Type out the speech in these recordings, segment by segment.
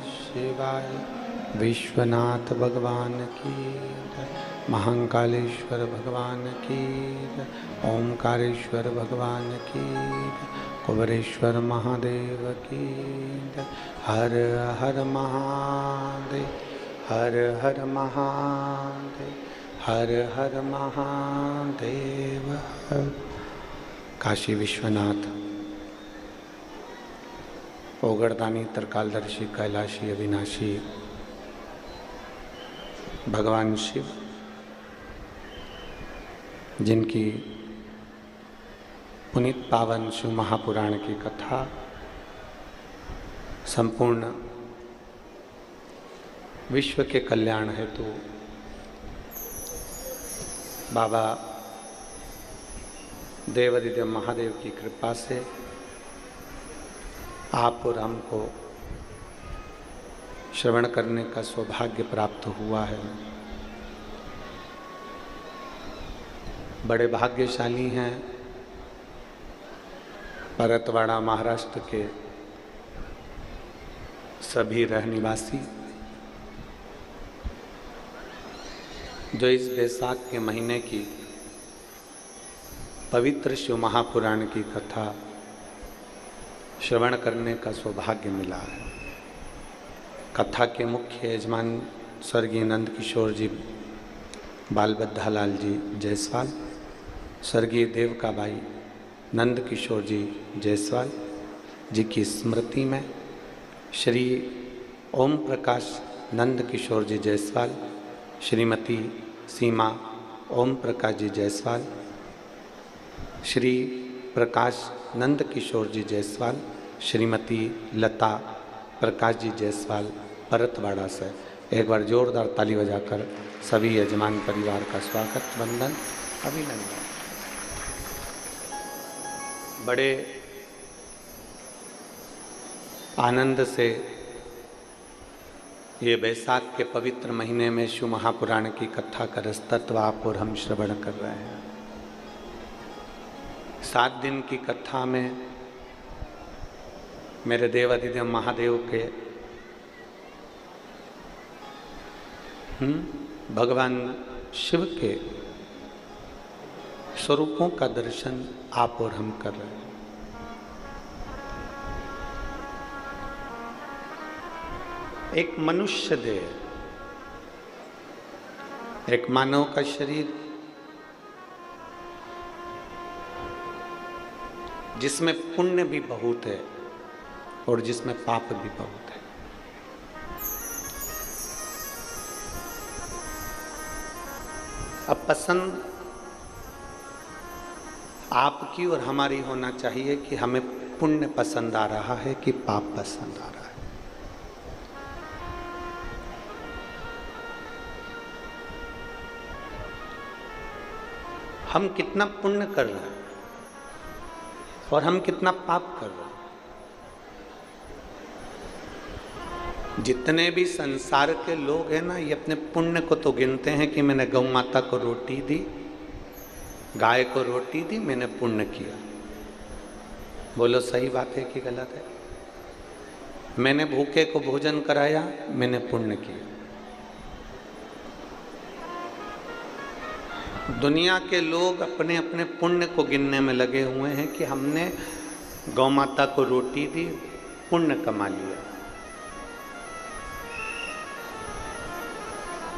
शिवाय। विश्वनाथ भगवान की जय। महाकालेश्वर भगवान की जय। ओमकारेश्वर भगवान की जय। कुबेरेश्वर महादेव की जय। हर हर महादेव, हर हर महादेव, हर हर महादेव। काशी विश्वनाथ, ओगरदानी, त्रिकालदर्शी, कैलाशी, अविनाशी भगवान शिव, जिनकी पुनीत पावन शिव महापुराण की कथा संपूर्ण विश्व के कल्याण हेतु बाबा देवादिदेव महादेव की कृपा से आप और हमको श्रवण करने का सौभाग्य प्राप्त हुआ है। बड़े भाग्यशाली हैं परतवाड़ा महाराष्ट्र के सभी रहनिवासी, जो इस बैसाख के महीने की पवित्र शिव महापुराण की कथा श्रवण करने का सौभाग्य मिला है। कथा के मुख्य यजमान स्वर्गीय नंद किशोर जी बाल बद्धालाल जी जायसवाल, स्वर्गीय देवका बाई नंद किशोर जी जायसवाल जी की स्मृति में श्री ओम प्रकाश नंद किशोर जी जायसवाल, श्रीमती सीमा ओम प्रकाश जी जायसवाल, श्री प्रकाश नंद किशोर जी जायसवाल, श्रीमती लता प्रकाश जी जायसवाल परतवाड़ा से एक बार जोरदार ताली बजाकर सभी यजमान परिवार का स्वागत, वंदन, अभिनंदन। बड़े आनंद से ये बैसाख के पवित्र महीने में शिव महापुराण की कथा का रसतत्व आप और हम श्रवण कर रहे हैं। 7 दिन की कथा में मेरे देवादिदेव महादेव के भगवान शिव के स्वरूपों का दर्शन आप और हम कर रहे हैं। एक मनुष्य देह, एक मानव का शरीर जिसमें पुण्य भी बहुत है और जिसमें पाप भी बहुत है। अब पसंद आपकी और हमारी होना चाहिए कि हमें पुण्य पसंद आ रहा है कि पाप पसंद आ रहा है। हम कितना पुण्य कर रहे हैं और हम कितना पाप कर रहे हैं। जितने भी संसार के लोग हैं ना, ये अपने पुण्य को तो गिनते हैं कि मैंने गौ माता को रोटी दी, गाय को रोटी दी, मैंने पुण्य किया। बोलो सही बात है कि गलत है? मैंने भूखे को भोजन कराया, मैंने पुण्य किया। दुनिया के लोग अपने अपने पुण्य को गिनने में लगे हुए हैं कि हमने गौ माता को रोटी दी, पुण्य कमा लिया।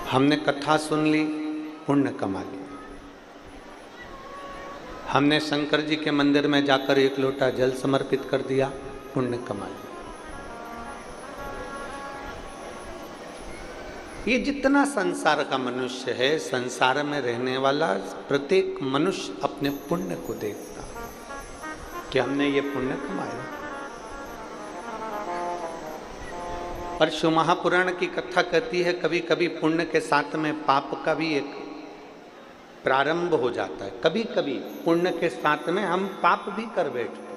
हमने कथा सुन ली, पुण्य कमा लिया। हमने शंकर जी के मंदिर में जाकर 1 लोटा जल समर्पित कर दिया, पुण्य कमा लिया। ये जितना संसार का मनुष्य है, संसार में रहने वाला प्रत्येक मनुष्य अपने पुण्य को देखता कि हमने ये पुण्य कमाया। और शिव महापुराण की कथा कहती है कभी कभी पुण्य के साथ में पाप का भी एक प्रारंभ हो जाता है। कभी कभी पुण्य के साथ में हम पाप भी कर बैठते।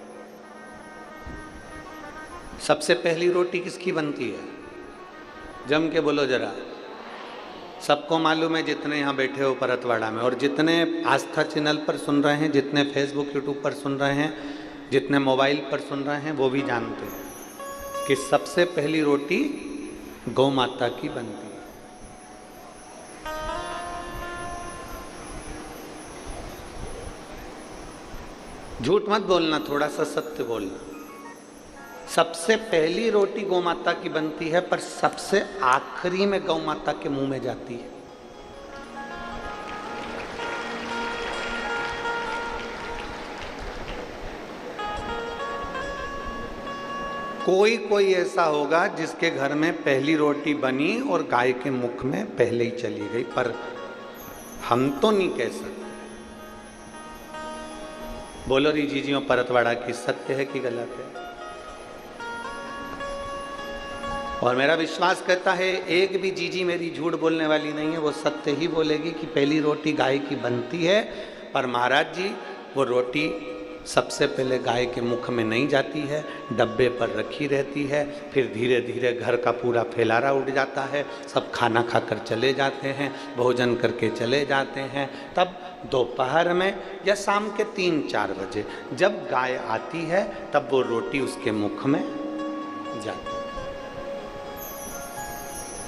सबसे पहली रोटी किसकी बनती है? जम के बोलो जरा। सबको मालूम है, जितने यहाँ बैठे हो परतवाड़ा में और जितने आस्था चैनल पर सुन रहे हैं, जितने फेसबुक यूट्यूब पर सुन रहे हैं, जितने मोबाइल पर सुन रहे हैं, वो भी जानते हैं। कि सबसे पहली रोटी गौ माता की बनती है। झूठ मत बोलना, थोड़ा सा सत्य बोलना। सबसे पहली रोटी गौ माता की बनती है, पर सबसे आखिरी में गौ माता के मुंह में जाती है। कोई कोई ऐसा होगा जिसके घर में पहली रोटी बनी और गाय के मुख में पहले ही चली गई, पर हम तो नहीं कह सकते। बोलो री जीजियों परतवाड़ा की, सत्य है कि गलत है? और मेरा विश्वास कहता है एक भी जीजी मेरी झूठ बोलने वाली नहीं है, वो सत्य ही बोलेगी कि पहली रोटी गाय की बनती है, पर महाराज जी वो रोटी सबसे पहले गाय के मुख में नहीं जाती है, डब्बे पर रखी रहती है, फिर धीरे धीरे घर का पूरा फैलारा उठ जाता है, सब खाना खाकर चले जाते हैं, भोजन करके चले जाते हैं। तब दोपहर में या शाम के 3-4 बजे जब गाय आती है तब वो रोटी उसके मुख में जाती है।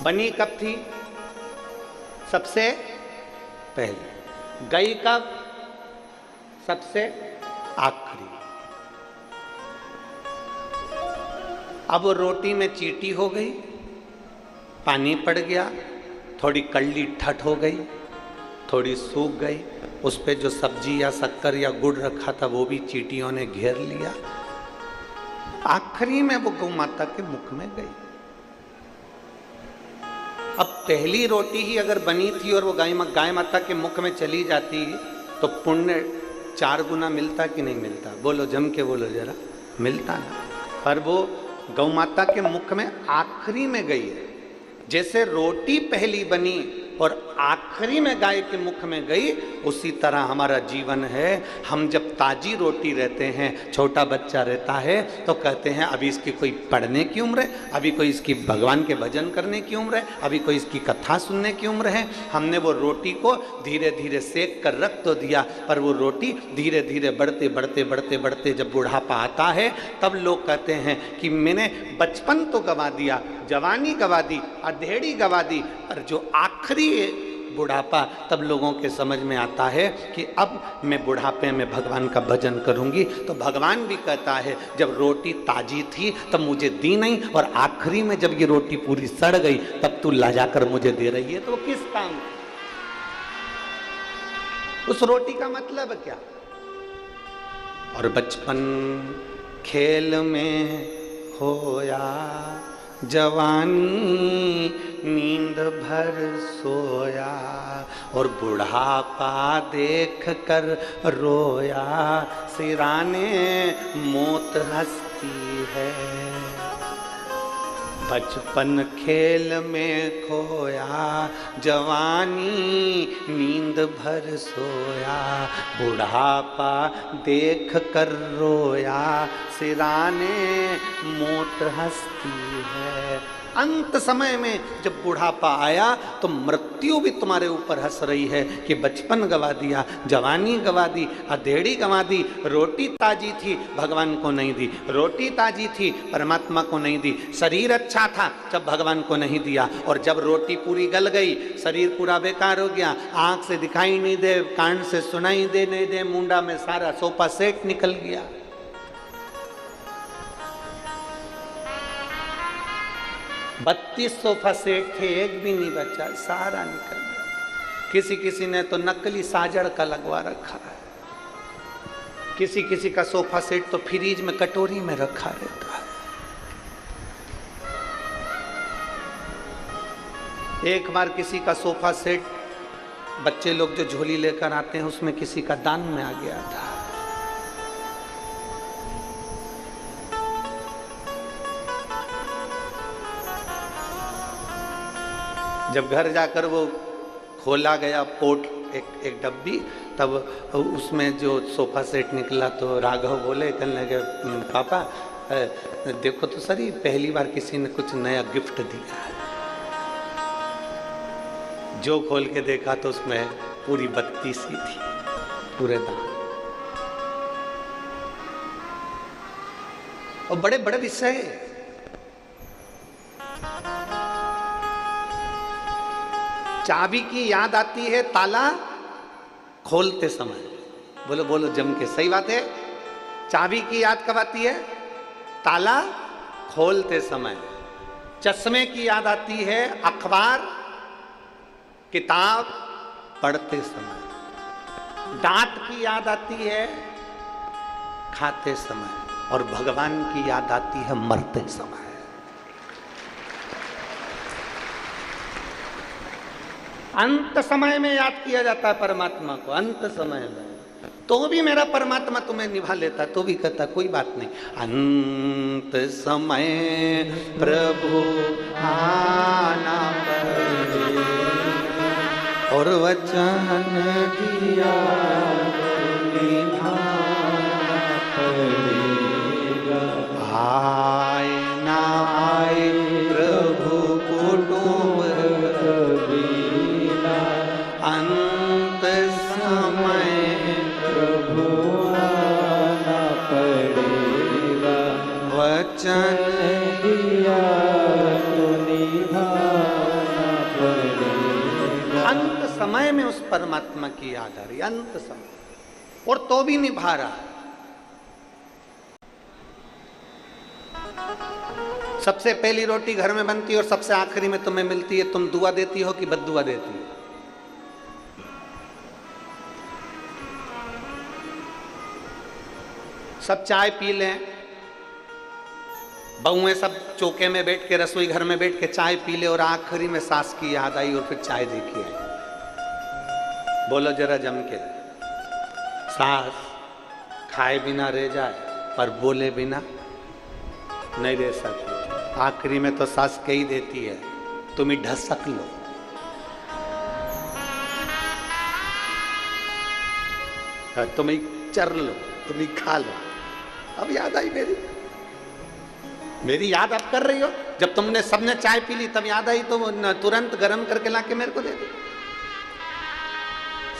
बनी कब थी? सबसे पहले। गई कब? सबसे आखिरी। अब वो रोटी में चींटी हो गई, पानी पड़ गया, थोड़ी कड़ली ठट हो गई, थोड़ी सूख गई, उस पे जो सब्जी या शक्कर या गुड़ रखा था वो भी चींटियों ने घेर लिया। आखिरी में वो गौ माता के मुख में गई। अब पहली रोटी ही अगर बनी थी और वो गाय माता के मुख में चली जाती तो पुण्य 4 गुना मिलता कि नहीं मिलता? बोलो, जम के बोलो जरा। मिलता ना। पर वो गौ माता के मुख में आखिरी में गई है। जैसे रोटी पहली बनी और आखिरी में गाय के मुख में गई, उसी तरह हमारा जीवन है। हम जब ताजी रोटी रहते हैं, छोटा बच्चा रहता है, तो कहते हैं अभी इसकी कोई पढ़ने की उम्र है, अभी कोई इसकी भगवान के भजन करने की उम्र है, अभी कोई इसकी कथा सुनने की उम्र है। हमने वो रोटी को धीरे धीरे सेक कर रख तो दिया, पर वो रोटी धीरे धीरे बढ़ते बढ़ते बढ़ते बढ़ते जब बुढ़ापा आता है, तब लोग कहते हैं कि मैंने बचपन तो गंवा दिया, जवानी गंवा दी, अधेड़ी गंवा दी, पर जो आखिरी बुढ़ापा, तब लोगों के समझ में आता है कि अब मैं बुढ़ापे में भगवान का भजन करूंगी। तो भगवान भी कहता है जब रोटी ताजी थी तब मुझे दी नहीं, और आखिरी में जब ये रोटी पूरी सड़ गई तब तू ला जाकर मुझे दे रही है, तो वो किस काम? उस रोटी का मतलब क्या? और बचपन खेल में होया, जवानी नींद भर सोया, और बुढ़ापा देख कर रोया, सिराने मौत हंसती है। बचपन खेल में खोया, जवानी नींद भर सोया, बुढ़ापा देख कर रोया, सिराने मौत हंसती है। अंत समय में जब बुढ़ापा आया तो मृत्यु भी तुम्हारे ऊपर हंस रही है कि बचपन गवा दिया, जवानी गवा दी, अधेड़ी गवा दी। रोटी ताजी थी, भगवान को नहीं दी। रोटी ताजी थी, परमात्मा को नहीं दी। शरीर अच्छा था, जब भगवान को नहीं दिया। और जब रोटी पूरी गल गई, शरीर पूरा बेकार हो गया, आंख से दिखाई नहीं दे, कान से सुनाई दे नहीं दे, मुंडा में सारा सोफा सेट निकल गया। बत्तीस सोफा सेट थे, एक भी नहीं बचा, सारा निकल गया। किसी किसी ने तो नकली साजड़ का लगवा रखा है, किसी किसी का सोफा सेट तो फ्रीज में कटोरी में रखा रहता है। एक बार किसी का सोफा सेट, बच्चे लोग जो झोली लेकर आते हैं, उसमें किसी का दान में आ गया था। जब घर जाकर वो खोला गया पोट, एक डब्बी, तब उसमें जो सोफा सेट निकला तो राघव बोले, कहने लगे पापा देखो तो सही, पहली बार किसी ने कुछ नया गिफ्ट दिया है। जो खोल के देखा तो उसमें पूरी बत्ती सी थी, पूरे दान। और बड़े बड़े विषय, चाबी की याद आती है ताला खोलते समय। बोलो बोलो जम के, सही बात है। चाबी की याद कब आती है? ताला खोलते समय। चश्मे की याद आती है अखबार किताब पढ़ते समय। दांत की याद आती है खाते समय। और भगवान की याद आती है मरते समय। अंत समय में याद किया जाता है परमात्मा को, अंत समय में। तो भी मेरा परमात्मा तुम्हें निभा लेता, तो भी कहता कोई बात नहीं। अंत समय प्रभु आना पड़े और वचन दिया निभाना पड़ेगा। आए ना आए प्रभु कुटुंब कबीला, अंत समय प्रभु आना पड़ेगा। वचन दिया तो निभाना पड़ेगा। अंत समय में उस परमात्मा की याद आ रही, अंत समय, और तो भी निभा रहा। सबसे पहली रोटी घर में बनती है और सबसे आखिरी में तुम्हें मिलती है। तुम दुआ देती हो कि बद्दुआ देती हो? सब चाय पी लें, बहुएं सब चौके में बैठ के, रसोई घर में बैठ के चाय पी ले, और आखिरी में सास की याद आई और फिर चाय देखी आई। बोलो जरा जम के। सास खाए बिना रह जाए पर बोले बिना नहीं रह सकती। आखिरी में तो सास कह ही देती है तुम ही ढसक लो। तुम ही चर लो, तुम ही खा लो। अब याद आई मेरी याद आप कर रही हो। जब तुमने सबने चाय पी ली तब याद आई तो तुरंत गर्म करके लाके मेरे को दे दे।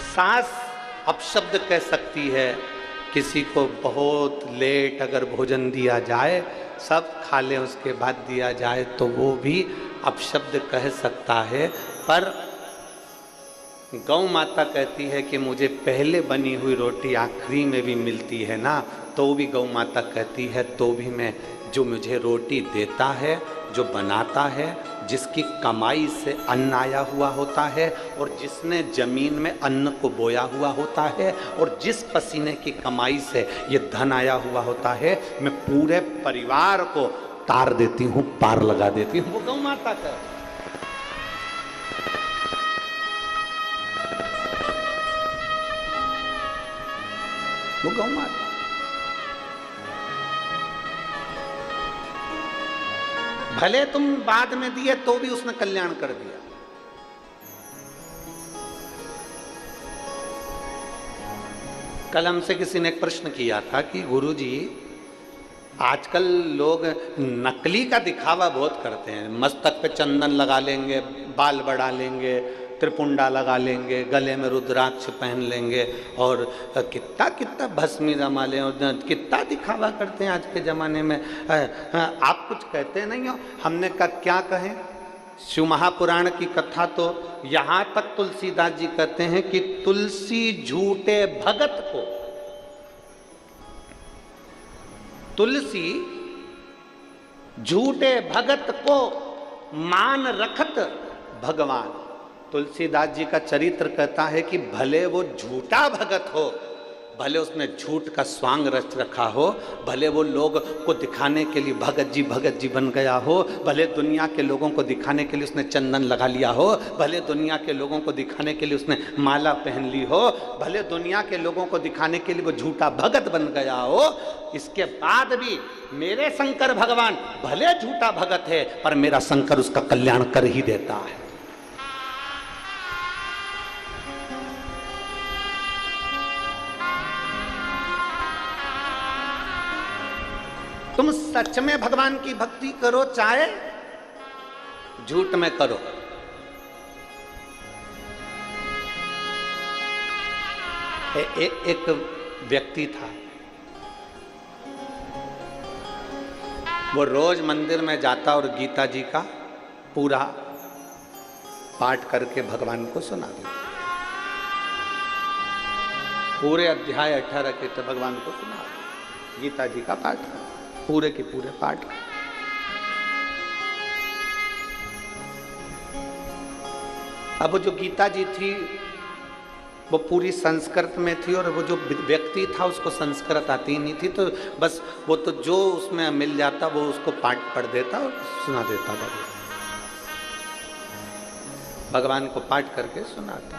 सास अपशब्द कह सकती है। किसी को बहुत लेट अगर भोजन दिया जाए, सब खा ले उसके बाद दिया जाए, तो वो भी अपशब्द कह सकता है। पर गौ माता कहती है कि मुझे पहले बनी हुई रोटी आखिरी में भी मिलती है ना, तो भी गौ माता कहती है तो भी मैं, जो मुझे रोटी देता है, जो बनाता है, जिसकी कमाई से अन्न आया हुआ होता है, और जिसने जमीन में अन्न को बोया हुआ होता है, और जिस पसीने की कमाई से ये धन आया हुआ होता है, मैं पूरे परिवार को तार देती हूँ, पार लगा देती हूँ। वो गौ माता का, वो गौ माता। भले तुम बाद में दिए तो भी उसने कल्याण कर दिया। कल हमसे किसी ने एक प्रश्न किया था कि गुरुजी, आजकल लोग नकली का दिखावा बहुत करते हैं। मस्तक पे चंदन लगा लेंगे, बाल बढ़ा लेंगे, त्रिपुंडा लगा लेंगे, गले में रुद्राक्ष पहन लेंगे, और कितना कितना भस्मी रमा लें, और कितना दिखावा करते हैं आज के ज़माने में। आप कुछ कहते नहीं हो? हमने कहा क्या कहें। शिव महापुराण की कथा तो यहाँ तक तुलसीदास जी कहते हैं कि तुलसी झूठे भगत को, तुलसी झूठे भगत को मान रखत भगवान। तुलसीदास जी का चरित्र कहता है कि भले वो झूठा भगत हो, भले उसने झूठ का स्वांग रच रखा हो, भले वो लोग को दिखाने के लिए भगत जी बन गया हो, भले दुनिया के लोगों को दिखाने के लिए उसने चंदन लगा लिया हो, भले दुनिया के लोगों को दिखाने के लिए उसने माला पहन ली हो, भले दुनिया के लोगों को दिखाने के लिए वो झूठा भगत बन गया हो, इसके बाद भी मेरे शंकर भगवान भले झूठा भगत है, पर मेरा शंकर उसका कल्याण कर ही देता है। तुम सच में भगवान की भक्ति करो, चाहे झूठ में करो। एक व्यक्ति था, वो रोज मंदिर में जाता और गीता जी का पूरा पाठ करके भगवान को सुना दिया। पूरे अध्याय 18 के तो भगवान को सुना दिया। गीता जी का पाठ कर, पूरे के पूरे पाठ कर। अब जो गीता जी थी वो पूरी संस्कृत में थी, और वो जो व्यक्ति था उसको संस्कृत आती नहीं थी, तो बस वो तो जो उसमें मिल जाता वो उसको पाठ पढ़ देता और सुना देता था। भगवान को पाठ करके सुनाता।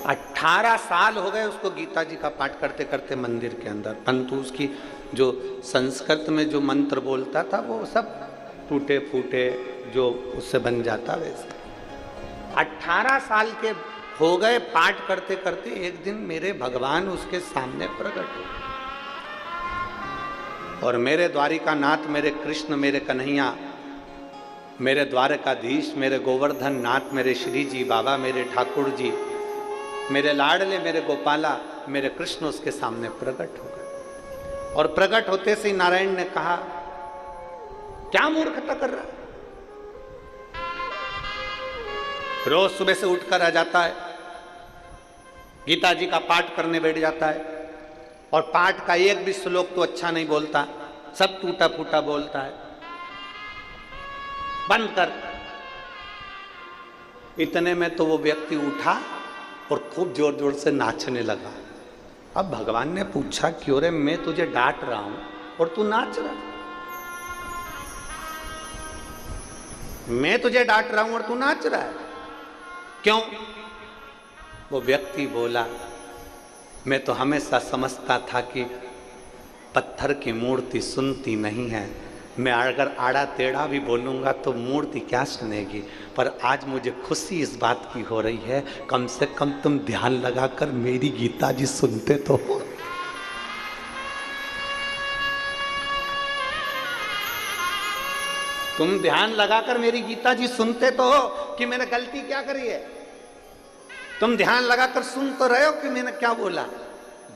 अठारह साल हो गए उसको गीता जी का पाठ करते करते मंदिर के अंदर, परंतु उसकी जो संस्कृत में जो मंत्र बोलता था वो सब टूटे फूटे जो उससे बन जाता वैसे। 18 साल के हो गए पाठ करते करते। एक दिन मेरे भगवान उसके सामने प्रकट हुए, और मेरे द्वारिकानाथ, मेरे कृष्ण, मेरे कन्हैया, मेरे द्वारकाधीश, मेरे गोवर्धन नाथ, मेरे श्री जी बाबा, मेरे ठाकुर जी, मेरे लाडले, मेरे गोपाला, मेरे कृष्ण उसके सामने प्रकट हो गए। और प्रकट होते से नारायण ने कहा, क्या मूर्खता कर रहा है? रोज सुबह से उठकर आ जाता है, गीता जी का पाठ करने बैठ जाता है, और पाठ का एक भी श्लोक तो अच्छा नहीं बोलता, सब टूटा फूटा बोलता है। बंद कर। इतने में तो वो व्यक्ति उठा और खूब जोर जोर से नाचने लगा। अब भगवान ने पूछा, क्यों रे, मैं तुझे डांट रहा हूं और तू नाच रहा? मैं तुझे डांट रहा हूं और तू नाच रहा है, क्यों? वो व्यक्ति बोला, मैं तो हमेशा समझता था कि पत्थर की मूर्ति सुनती नहीं है, मैं अगर आड़ा टेढ़ा भी बोलूँगा तो मूर्ति क्या सुनेगी, पर आज मुझे खुशी इस बात की हो रही है, कम से कम तुम ध्यान लगाकर मेरी गीता जी सुनते तो हो। तुम ध्यान लगाकर मेरी गीता जी सुनते तो हो कि मैंने गलती क्या करी है। तुम ध्यान लगाकर सुन तो रहे हो कि मैंने क्या बोला।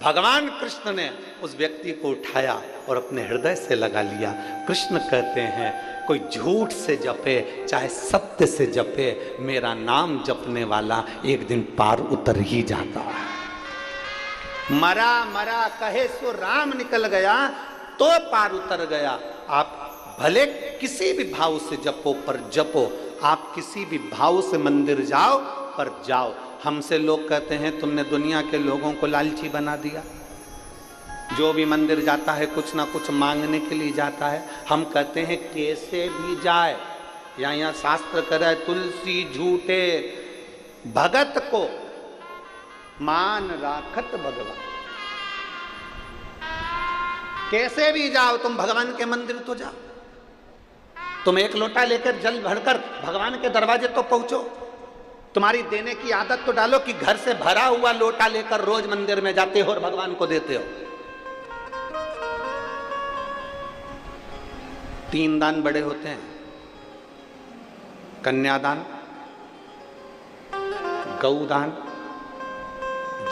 भगवान कृष्ण ने उस व्यक्ति को उठाया और अपने हृदय से लगा लिया। कृष्ण कहते हैं, कोई झूठ से जपे चाहे सत्य से जपे, मेरा नाम जपने वाला एक दिन पार उतर ही जाता है। मरा मरा कहे सो राम निकल गया, तो पार उतर गया। आप भले किसी भी भाव से जपो, पर जपो। आप किसी भी भाव से मंदिर जाओ, पर जाओ। हमसे लोग कहते हैं, तुमने दुनिया के लोगों को लालची बना दिया। जो भी मंदिर जाता है कुछ ना कुछ मांगने के लिए जाता है। हम कहते हैं कैसे भी जाए, यहाँ शास्त्र कह रहा है, तुलसी झूठे भगत को मान राखत भगवान। कैसे भी जाओ तुम भगवान के मंदिर तो जाओ। तुम एक लोटा लेकर जल भरकर भगवान के दरवाजे तो पहुंचो। तुम्हारी देने की आदत तो डालो कि घर से भरा हुआ लोटा लेकर रोज मंदिर में जाते हो और भगवान को देते हो। 3 दान बड़े होते हैं, कन्यादान, गौदान,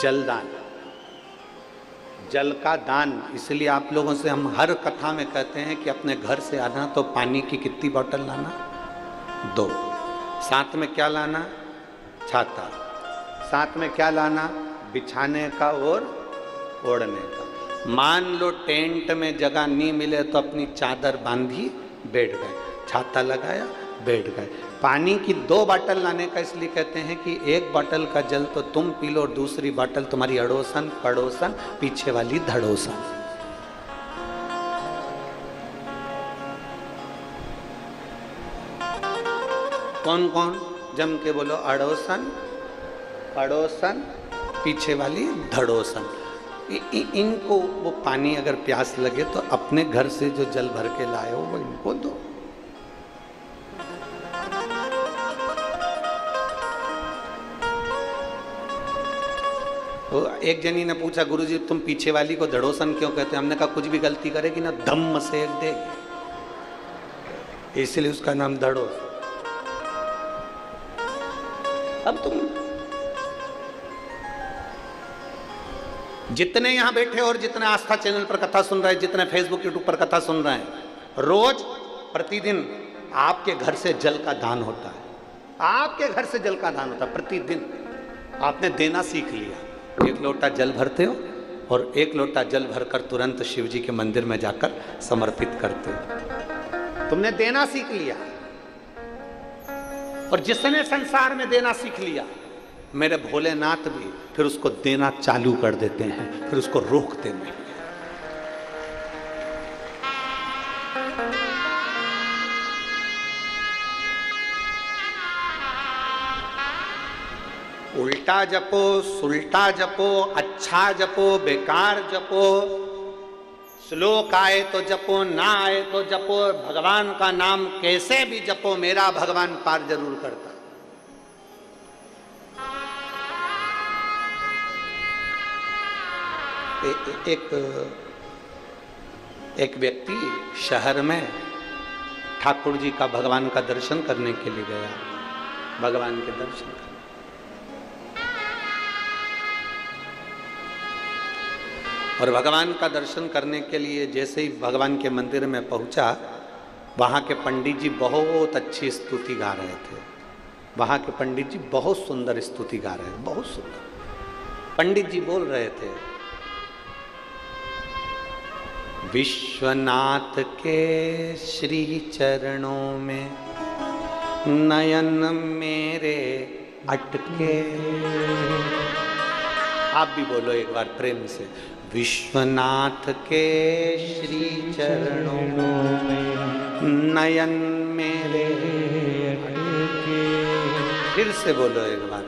जलदान। जल का दान इसलिए आप लोगों से हम हर कथा में कहते हैं कि अपने घर से आना तो पानी की कितनी बोतल लाना? 2। साथ में क्या लाना? छाता। साथ में क्या लाना? बिछाने का और ओढ़ने का। मान लो टेंट में जगह नहीं मिले तो अपनी चादर बांधी बैठ गए, छाता लगाया बैठ गए। पानी की 2 बोतल लाने का इसलिए कहते हैं कि 1 बोतल का जल तो तुम पी लो और दूसरी बोतल तुम्हारी अड़ोसन पड़ोसन पीछे वाली धड़ोसन। कौन कौन जम के बोलो? अड़ोसन पड़ोसन पीछे वाली धड़ोसन। इनको वो पानी अगर प्यास लगे तो अपने घर से जो जल भर के लाए हो वो इनको दो। तो एक जनी ने पूछा, गुरुजी तुम पीछे वाली को धड़ोसन क्यों कहते हैं? हमने कहा कुछ भी गलती करेगी ना धम्म सेक देगी, इसलिए उसका नाम धड़ोसन। अब तुम जितने यहां बैठे और जितने आस्था चैनल पर कथा सुन रहे हैं, जितने फेसबुक यूट्यूब पर कथा सुन रहे हैं, रोज प्रतिदिन आपके घर से जल का दान होता है। आपके घर से जल का दान होता है प्रतिदिन। आपने देना सीख लिया। 1 लोटा जल भरते हो और 1 लोटा जल भरकर तुरंत शिव जी के मंदिर में जाकर समर्पित करते हो। तुमने देना सीख लिया। और जिसने संसार में देना सीख लिया, मेरे भोलेनाथ भी फिर उसको देना चालू कर देते हैं, फिर उसको रोकते नहीं। उल्टा जपो, सुल्टा जपो, अच्छा जपो, बेकार जपो, श्लोक आए तो जपो, ना आए तो जपो, भगवान का नाम कैसे भी जपो, मेरा भगवान पार जरूर करता। एक व्यक्ति शहर में ठाकुर जी का भगवान का दर्शन करने के लिए गया। भगवान के दर्शन करने, और भगवान का दर्शन करने के लिए जैसे ही भगवान के मंदिर में पहुंचा, वहाँ के पंडित जी बहुत अच्छी स्तुति गा रहे थे। वहाँ के पंडित जी बहुत सुंदर स्तुति गा रहे थे, बहुत सुंदर। पंडित जी बोल रहे थे, विश्वनाथ के श्री चरणों में नयन मेरे अटके। आप भी बोलो एक बार प्रेम से, विश्वनाथ के श्री चरणों में नयन मेरे अटके। फिर से बोलो एक बार,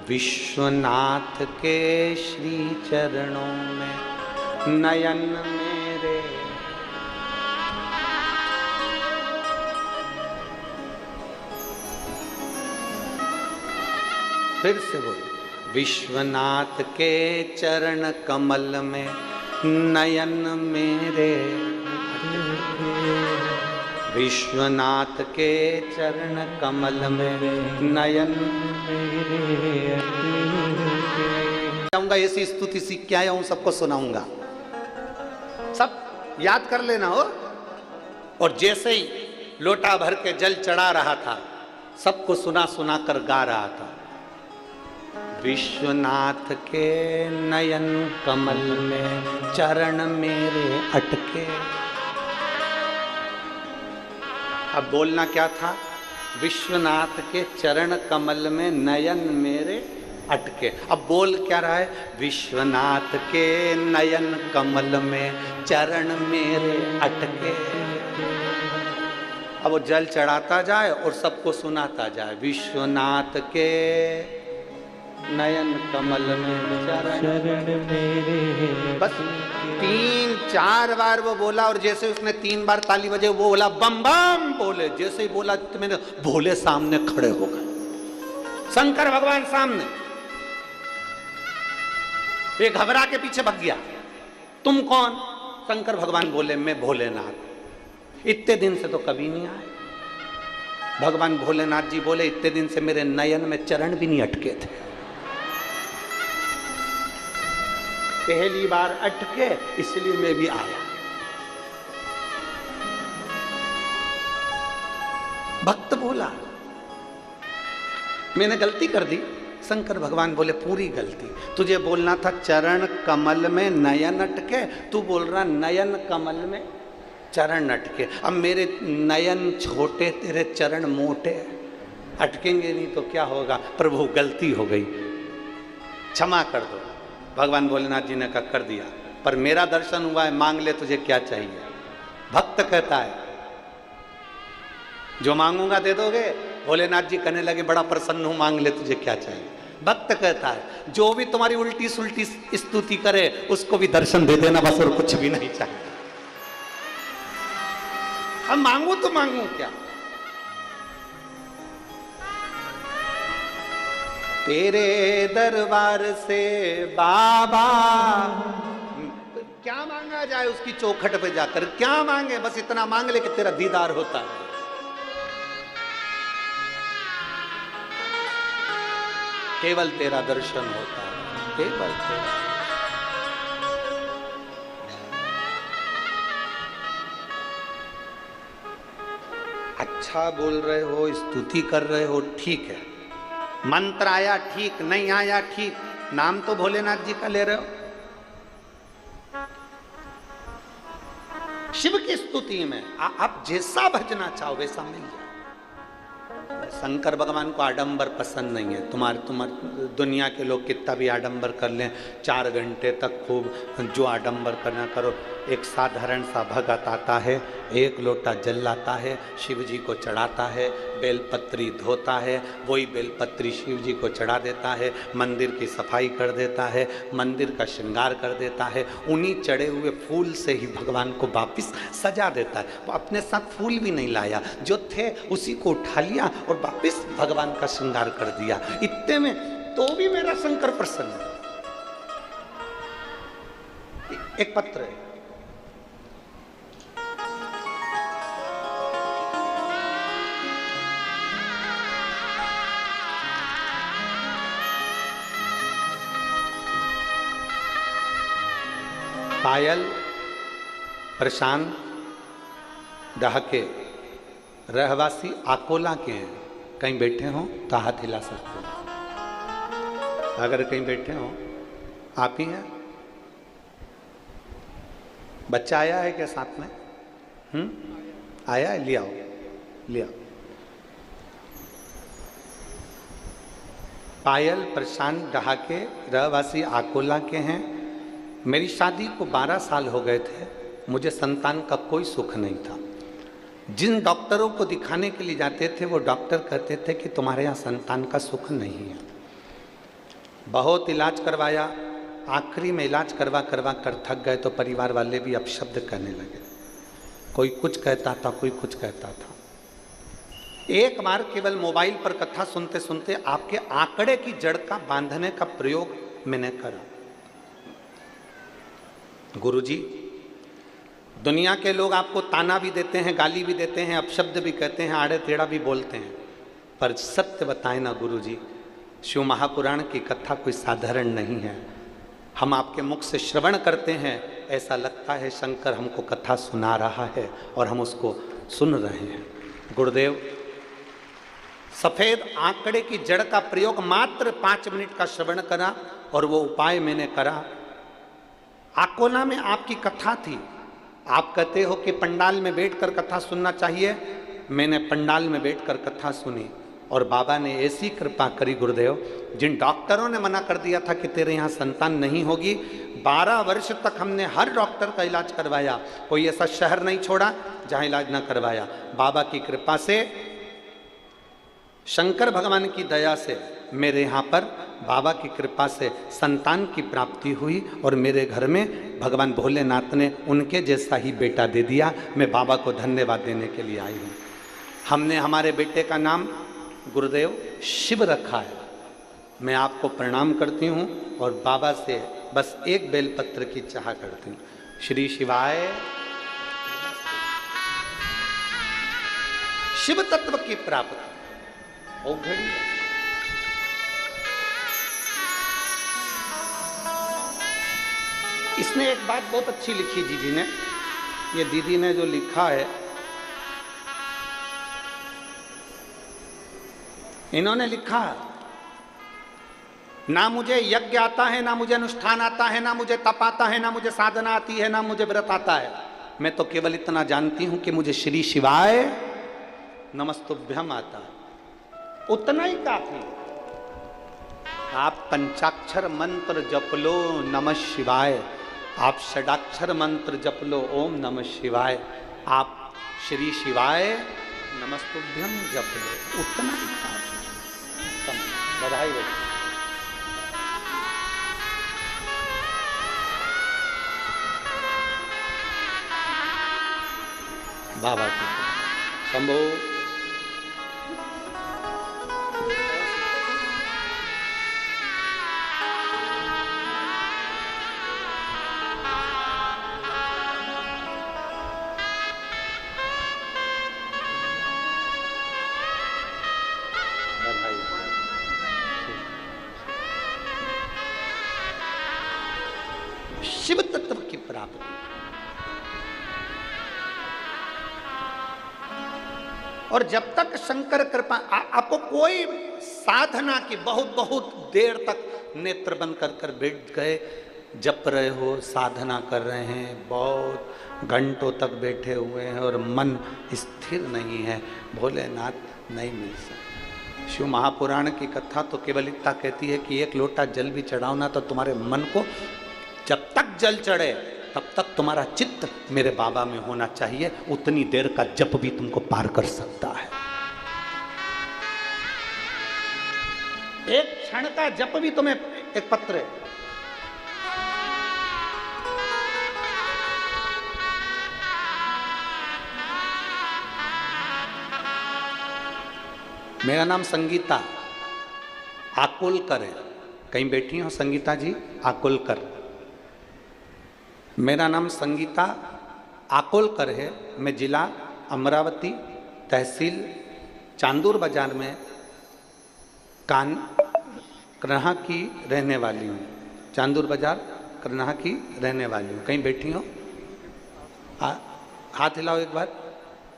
विश्वनाथ के श्री चरणों में नयन मेरे। फिर से बोलो, विश्वनाथ के चरण कमल में नयन मेरे अटके। विश्वनाथ के चरण कमल में नयन मेरे अटके। आऊंगा ऐसी स्तुति सीख के आया हूं, सबको सुनाऊंगा, सब याद कर लेना हो। और जैसे ही लोटा भर के जल चढ़ा रहा था, सबको सुना सुना कर गा रहा था, विश्वनाथ के नयन कमल में चरण मेरे अटके। अब बोलना क्या था, विश्वनाथ के चरण कमल में नयन मेरे अटके। अब बोल क्या रहा है, विश्वनाथ के नयन कमल में चरण मेरे अटके। अब वो जल चढ़ाता जाए और सबको सुनाता जाए, विश्वनाथ के नयन कमल में चरण मेरे। बस 3-4 बार वो बोला, और जैसे उसने 3 बार ताली बजे, वो बोला बम बम बोले। जैसे ही बोला तो मैंने भोले सामने खड़े हो गए, शंकर भगवान सामने। ये घबरा के पीछे भाग गया, तुम कौन? शंकर भगवान बोले, मैं भोलेनाथ। इतने दिन से तो कभी नहीं आए। भगवान भोलेनाथ जी बोले, इतने दिन से मेरे नयन में चरण भी नहीं अटके थे, पहली बार अटके, इसलिए मैं भी आया। भक्त बोला, मैंने गलती कर दी। शंकर भगवान बोले, पूरी गलती। तुझे बोलना था चरण कमल में नयन अटके, तू बोल रहा नयन कमल में चरण अटके। अब मेरे नयन छोटे, तेरे चरण मोटे, अटकेंगे नहीं तो क्या होगा? प्रभु गलती हो गई, क्षमा कर दो। भगवान भोलेनाथ जी ने कहा, कर दिया, पर मेरा दर्शन हुआ है, मांग ले, तुझे क्या चाहिए? भक्त कहता है, जो मांगूंगा दे दोगे? भोलेनाथ जी कहने लगे, बड़ा प्रसन्न हूं, मांग ले, तुझे क्या चाहिए? भक्त कहता है, जो भी तुम्हारी उल्टी सुल्टी स्तुति करे उसको भी दर्शन दे देना, बस, और कुछ भी नहीं चाहिए। अब मांगू तो मांगू क्या? तेरे दरबार से बाबा, क्या मांगा जाए उसकी चौखट पे जाकर? क्या मांगे? बस इतना मांग ले कि तेरा दीदार होता है, केवल तेरा दर्शन होता है, केवल तेरा। अच्छा बोल रहे हो, स्तुति कर रहे हो, ठीक है। मंत्र आया ठीक, नहीं आया ठीक, नाम तो भोलेनाथ जी का ले रहे हो। शिव की स्तुति में आप जैसा भजना चाहो वैसा मिल जाए। शंकर भगवान को आडंबर पसंद नहीं है। तुम्हारे दुनिया के लोग कितना भी आडंबर कर लें, 4 घंटे तक खूब जो आडंबर करना करो। एक साधारण सा भगत आता है, 1 लोटा जल लाता है, शिव जी को चढ़ाता है, बेलपत्री धोता है, वही बेलपत्री शिव जी को चढ़ा देता है, मंदिर की सफाई कर देता है, मंदिर का श्रृंगार कर देता है, उन्हीं चढ़े हुए फूल से ही भगवान को वापिस सजा देता है। वो अपने साथ फूल भी नहीं लाया, जो थे उसी को उठा लिया और वापिस भगवान का श्रृंगार कर दिया। इतने में तो भी मेरा शंकर प्रसन्न है। एक पत्र है, पायल प्रशांत डहाके रहवासी आकोला के हैं। कहीं बैठे हो तो हाथ हिला सकते हो। अगर कहीं बैठे हो, आप ही हैं। बच्चा आया है क्या साथ में? आया है, ले आओ, ले आओ। पायल प्रशांत डहाके रहवासी आकोला के हैं। मेरी शादी को 12 साल हो गए थे, मुझे संतान का कोई सुख नहीं था। जिन डॉक्टरों को दिखाने के लिए जाते थे वो डॉक्टर कहते थे कि तुम्हारे यहाँ संतान का सुख नहीं है। बहुत इलाज करवाया, आखिरी में इलाज करवा करवा कर थक गए तो परिवार वाले भी अपशब्द कहने लगे। कोई कुछ कहता था, कोई कुछ कहता था। एक बार केवल मोबाइल पर कथा सुनते सुनते आपके आंकड़े की जड़ का बांधने का प्रयोग मैंने करा। गुरुजी, दुनिया के लोग आपको ताना भी देते हैं, गाली भी देते हैं, अपशब्द भी कहते हैं, आड़े टेढ़ा भी बोलते हैं, पर सत्य बताएं ना गुरुजी, शिव महापुराण की कथा कोई साधारण नहीं है। हम आपके मुख से श्रवण करते हैं, ऐसा लगता है शंकर हमको कथा सुना रहा है और हम उसको सुन रहे हैं। गुरुदेव, सफेद आंकड़े की जड़ का प्रयोग मात्र 5 मिनट का श्रवण करा और वो उपाय मैंने करा। आकोला में आपकी कथा थी, आप कहते हो कि पंडाल में बैठकर कथा सुनना चाहिए। मैंने पंडाल में बैठकर कथा सुनी और बाबा ने ऐसी कृपा करी गुरुदेव, जिन डॉक्टरों ने मना कर दिया था कि तेरे यहाँ संतान नहीं होगी, 12 वर्ष तक हमने हर डॉक्टर का इलाज करवाया, कोई ऐसा शहर नहीं छोड़ा जहाँ इलाज ना करवाया। बाबा की कृपा से, शंकर भगवान की दया से मेरे यहाँ पर बाबा की कृपा से संतान की प्राप्ति हुई और मेरे घर में भगवान भोलेनाथ ने उनके जैसा ही बेटा दे दिया। मैं बाबा को धन्यवाद देने के लिए आई हूँ। हमने हमारे बेटे का नाम गुरुदेव शिव रखा है। मैं आपको प्रणाम करती हूँ और बाबा से बस एक बेलपत्र की चाह करती हूँ। श्री शिवाय। शिव तत्व की प्राप्ति ओ घड़ी है। इसमें एक बात बहुत अच्छी लिखी दीदी ने, ये दीदी ने जो लिखा है, इन्होंने लिखा ना मुझे यज्ञ आता है, ना मुझे अनुष्ठान आता है, ना मुझे तप आता है, ना मुझे साधना आती है, ना मुझे व्रत आता है। मैं तो केवल इतना जानती हूं कि मुझे श्री शिवाय नमस्तुभ्यम आता है, उतना ही काफी। आप पंचाक्षर मंत्र जप लो नमः शिवाय, आप षडाक्षर मंत्र जप लो ओम नमः शिवाय, आप श्री शिवाय नमस्तुभ्यम जप लो, उतना ही काफी। बधाई हो। बाबा की शंभो। शिव तत्व की प्राप्ति और जब तक शंकर कृपा आपको कोई साधना की बहुत बहुत देर तक नेत्र बंद कर कर बैठ गए, जप रहे हो, साधना कर रहे हैं, बहुत घंटों तक बैठे हुए हैं और मन स्थिर नहीं है, भोलेनाथ नहीं मिल सकता। शिव महापुराण की कथा तो केवल इतना कहती है कि एक लोटा जल भी चढ़ाओ ना तो तुम्हारे मन को, जब तक जल चढ़े तब तक तुम्हारा चित्त मेरे बाबा में होना चाहिए, उतनी देर का जप भी तुमको पार कर सकता है। एक क्षण का जप भी तुम्हें, एक पत्र है, मेरा नाम संगीता आकुलकर है, कहीं बैठी हो संगीता जी आकुलकर, मेरा नाम संगीता आकुलकर है। मैं जिला अमरावती, तहसील चांदूर बाजार में करनाहा की रहने वाली हूँ। चांदूर बाजार करनाहा की रहने वाली हूँ। कहीं बैठी हो? हाथ हिलाओ एक बार,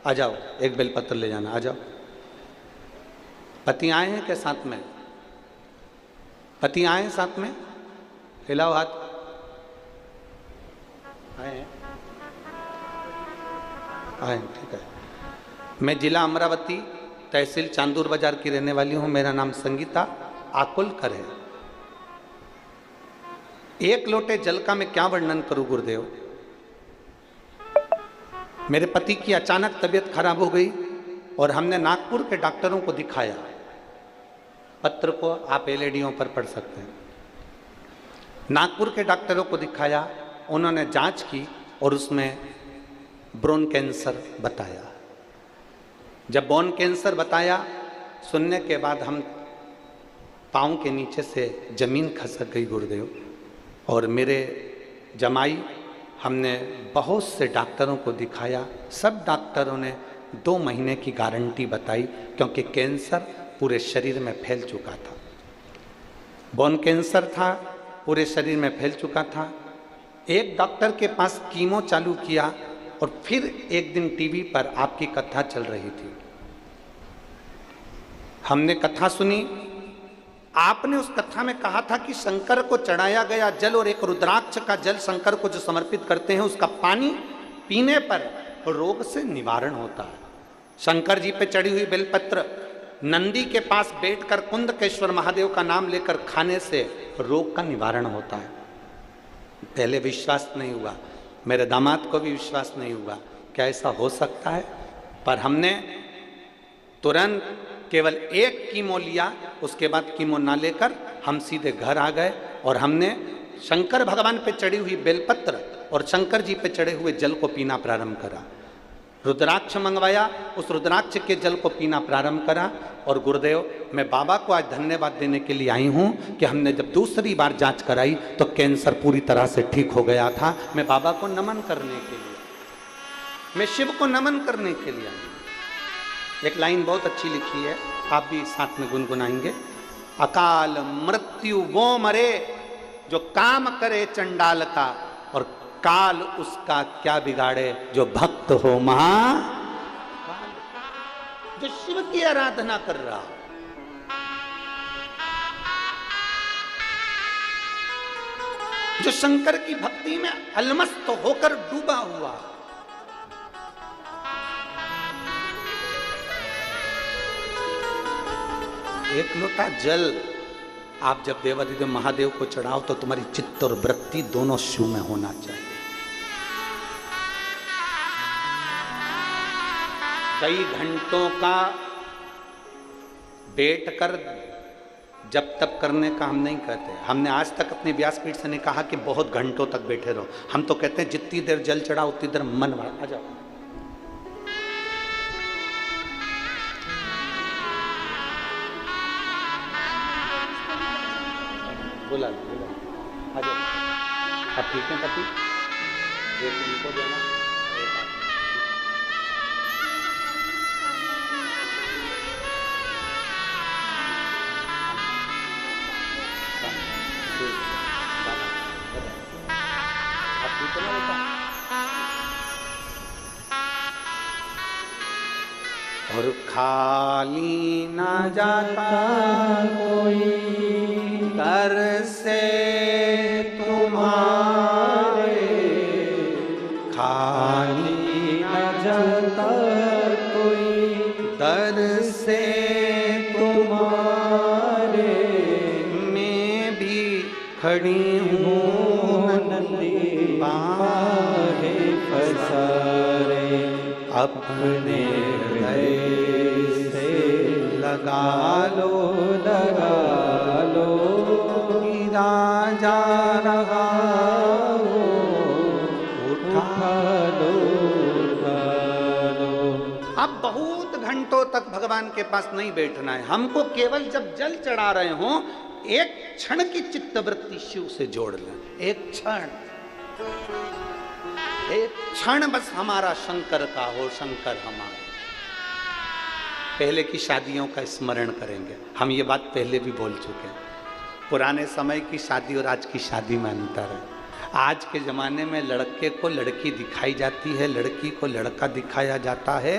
आ जाओ, एक बेलपत्र ले जाना, आ जाओ। पति आए हैं क्या साथ में? पति आए हैं साथ में? हिलाओ हाथ। आए हैं? आए, ठीक है। मैं जिला अमरावती, तहसील चांदूर बाजार की रहने वाली हूँ। मेरा नाम संगीता आकुलकर है। एक लोटे जल का मैं क्या वर्णन करूं गुरुदेव। मेरे पति की अचानक तबीयत खराब हो गई और हमने नागपुर के डॉक्टरों को दिखाया। पत्र को आप एलईडीओं पर पढ़ सकते हैं। नागपुर के डॉक्टरों को दिखाया, उन्होंने जांच की और उसमें ब्रोन कैंसर बताया। जब बोन कैंसर बताया, सुनने के बाद हम पाँव के नीचे से जमीन खसक गई गुरुदेव। और मेरे जमाई, हमने बहुत से डॉक्टरों को दिखाया, सब डॉक्टरों ने 2 महीने की गारंटी बताई, क्योंकि कैंसर पूरे शरीर में फैल चुका था। बोन कैंसर था, पूरे शरीर में फैल चुका था। एक डॉक्टर के पास कीमो चालू किया और फिर एक दिन टीवी पर आपकी कथा चल रही थी। हमने कथा सुनी। आपने उस कथा में कहा था कि शंकर को चढ़ाया गया जल और एक रुद्राक्ष का जल शंकर को जो समर्पित करते हैं, उसका पानी पीने पर रोग से निवारण होता है। शंकर जी पे चढ़ी हुई बेलपत्र नंदी के पास बैठकर कुंदकेश्वर महादेव का नाम लेकर खाने से रोग का निवारण होता है। पहले विश्वास नहीं हुआ, मेरे दामाद को भी विश्वास नहीं हुआ, क्या ऐसा हो सकता है। पर हमने तुरंत केवल एक कीमो लिया, उसके बाद कीमो ना लेकर हम सीधे घर आ गए और हमने शंकर भगवान पे चढ़ी हुई बेलपत्र और शंकर जी पे चढ़े हुए जल को पीना प्रारंभ करा। रुद्राक्ष मंगवाया, उस रुद्राक्ष के जल को पीना प्रारंभ करा। और गुरुदेव, मैं बाबा को आज धन्यवाद देने के लिए आई हूँ कि हमने जब दूसरी बार जांच कराई तो कैंसर पूरी तरह से ठीक हो गया था। मैं बाबा को नमन करने के लिए, मैं शिव को नमन करने के लिए आई। एक लाइन बहुत अच्छी लिखी है, आप भी साथ में गुनगुनाएंगे। अकाल मृत्यु वो मरे जो काम करे चंडाल का, और काल उसका क्या बिगाड़े जो भक्त हो महा, जो शिव की आराधना कर रहा हो। जो शंकर की भक्ति में अलमस्त होकर डूबा हुआ। एक लोटा जल आप जब देवाधिदेव महादेव को चढ़ाओ तो तुम्हारी चित्त और वृत्ति दोनों शिव में होना चाहिए। कई घंटों का बैठकर जब तब करने का हम नहीं कहते। हमने आज तक अपने व्यासपीठ से नहीं कहा कि बहुत घंटों तक बैठे रहो। हम तो कहते हैं जितनी देर जल चढ़ा उतनी देर मन बढ़ा। आ जाओ, बोला आ जाओ। अब ठीक है पति, एक इनको देना, एक आप। और खाली ना जाता कोई दर से तुम्हारे, खाली ना जाता कोई दर से तुम्हारे। मैं भी खड़ी हूँ नंदी बाहें पसारे, अपने हृदय से लगा लो गिरा जा रहा हो, उठा लो। अब बहुत घंटों तक भगवान के पास नहीं बैठना है हमको, केवल जब जल चढ़ा रहे हों एक क्षण की चित्तवृत्ति शिव से जोड़ लें। एक क्षण बस हमारा शंकर का हो, शंकर हमारा। पहले की शादियों का स्मरण करेंगे हम, ये बात पहले भी बोल चुके हैं। पुराने समय की शादी और आज की शादी में अंतर है। आज के ज़माने में लड़के को लड़की दिखाई जाती है, लड़की को लड़का दिखाया जाता है,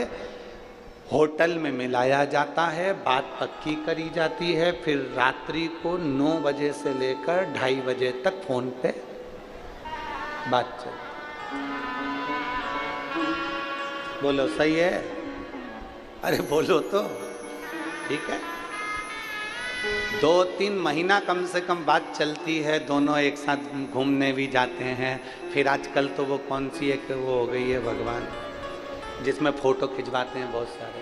होटल में मिलाया जाता है, बात पक्की करी जाती है, फिर रात्रि को 9 बजे से लेकर 2:30 बजे तक फोन पे बात चलती। बोलो सही है? अरे बोलो तो ठीक है। 2-3 महीना कम से कम बात चलती है, दोनों एक साथ घूमने भी जाते हैं। फिर आजकल तो वो कौन सी एक वो हो गई है भगवान, जिसमें फोटो खिंचवाते हैं बहुत सारे।